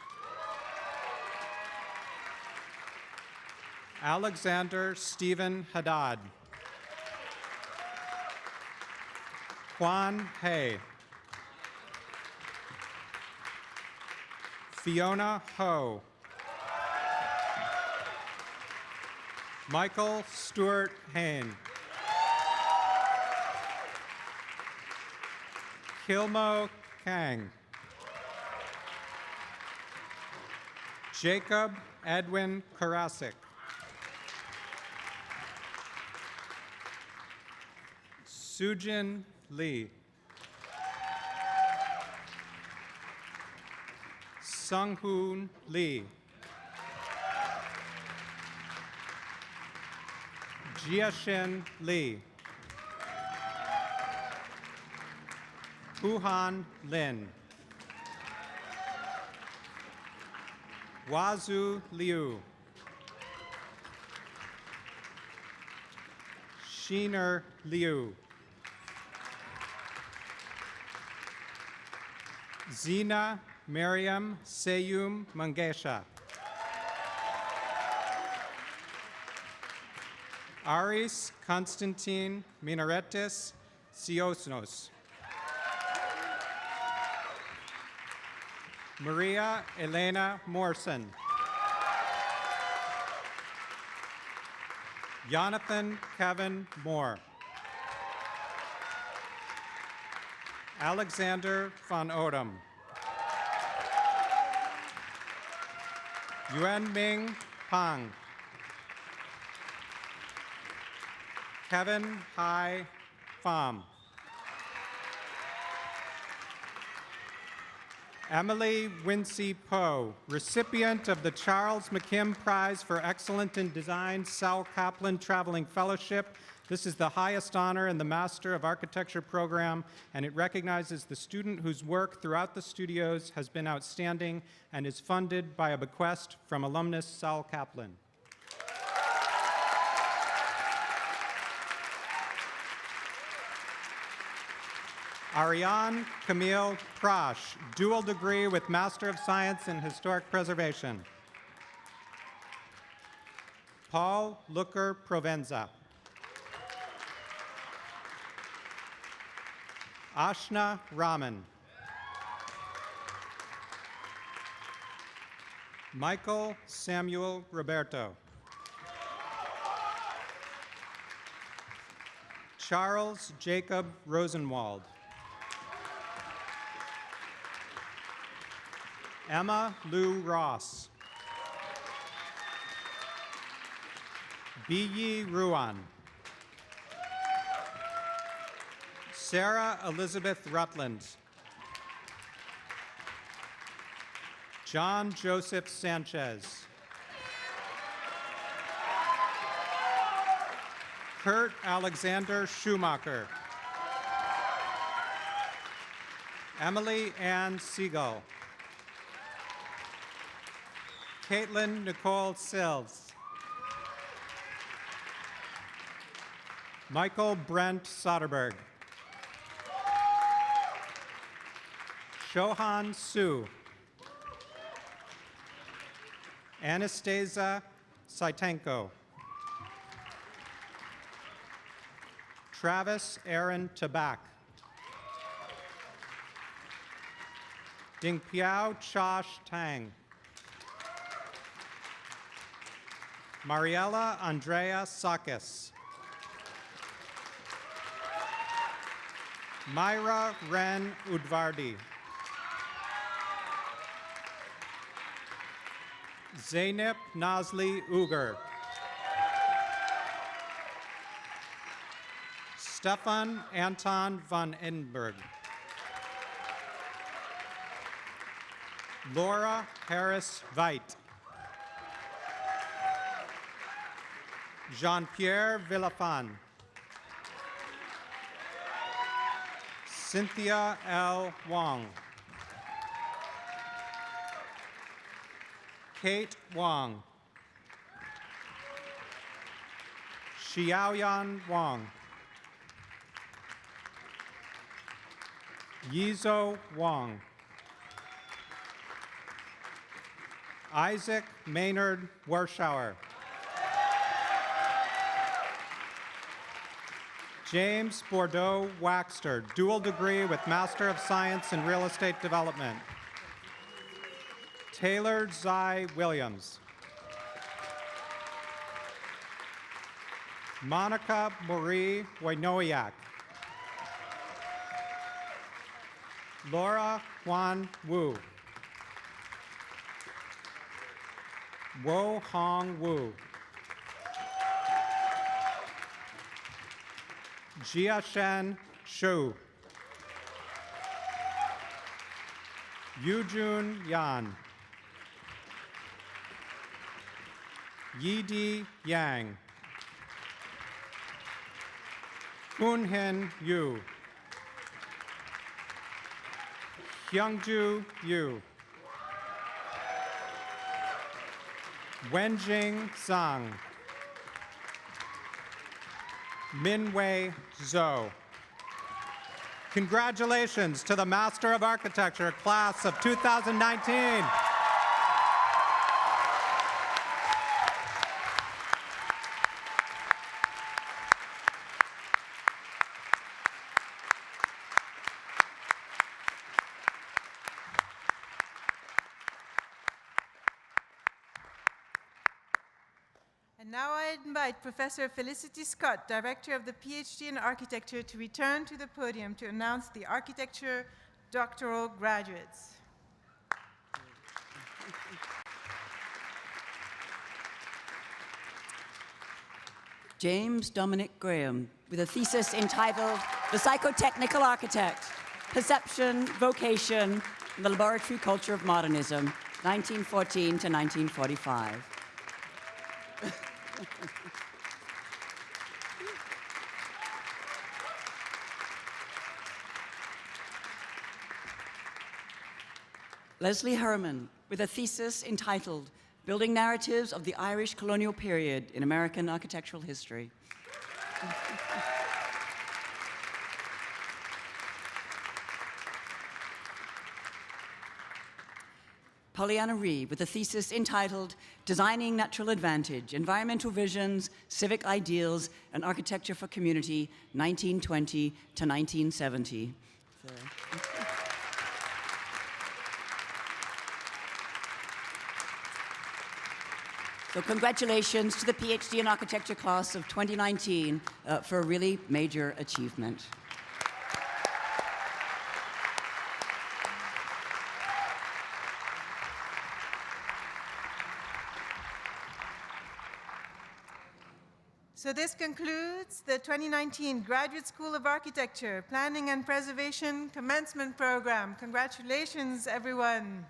Alexander Stephen Haddad. Juan Hay. Fiona Ho. Michael Stewart Hain. Kilmo Kang. Jacob Edwin Karasik. Sujin Lee. Sunghoon Lee. Jiashin Lee. Huhan Lin. Wazu Liu. Sheener Liu. Zina Miriam Seyum Mangesha. Aris Constantine Minaretes Siosnos. Maria Elena Morrison. Jonathan Kevin Moore. Alexander von Odom. Yuan Ming Pang. Kevin Hai Pham. Emily Wincy Poe, recipient of the Charles Mckim Prize for Excellence in Design, Sal Kaplan Traveling Fellowship. This is the highest honor in the Master of Architecture program, and it recognizes the student whose work throughout the studios has been outstanding and is funded by a bequest from alumnus Sal Kaplan. Ariane Camille Prash, dual degree with Master of Science in Historic Preservation. Paul Looker Provenza. Ashna Raman. Michael Samuel Roberto. Charles Jacob Rosenwald. Emma Lou Ross. Biyi Ruan. Sarah Elizabeth Rutland. John Joseph Sanchez. Kurt Alexander Schumacher. Emily Ann Siegel. Caitlin Nicole Sills. Michael Brent Soderberg. Shohan Su. Anastasia Saitenko. Travis Aaron Tabak. Ding Piao Chosh Tang. Mariella Andrea Sakis. Myra Ren Udvardi. Zeynep Nazli Uger. Stefan Anton von Edinburgh. Laura Harris Veit. Jean-Pierre Villafan. Cynthia L. Wong. Kate Wong. Xiaoyan Wong. Yizo Wong. Isaac Maynard Warschauer. James Bordeaux Waxter, dual degree with Master of Science in Real Estate Development. Taylor Zai Williams. Monica Marie Wojnowiak. Laura Juan Wu. Wo Hong Wu. Jiashen Shu. Yujun Yan. Yidi Yang. Kunhen Yu. Hyungju Yu. Wenjing Zhang. Minwei Zhou. Congratulations to the Master of Architecture class of 2019. And now I invite Professor Felicity Scott, Director of the PhD in Architecture, to return to the podium to announce the architecture doctoral graduates. James Dominic Graham, with a thesis entitled The Psychotechnical Architect, Perception, Vocation, and the Laboratory Culture of Modernism, 1914 to 1945. Leslie Herman, with a thesis entitled Building Narratives of the Irish Colonial Period in American Architectural History. Pollyanna Reed, with a thesis entitled Designing Natural Advantage, Environmental Visions, Civic Ideals, and Architecture for Community, 1920 to 1970. So congratulations to the PhD in Architecture class of 2019 for a really major achievement. So this concludes the 2019 Graduate School of Architecture Planning and Preservation Commencement Program. Congratulations, everyone.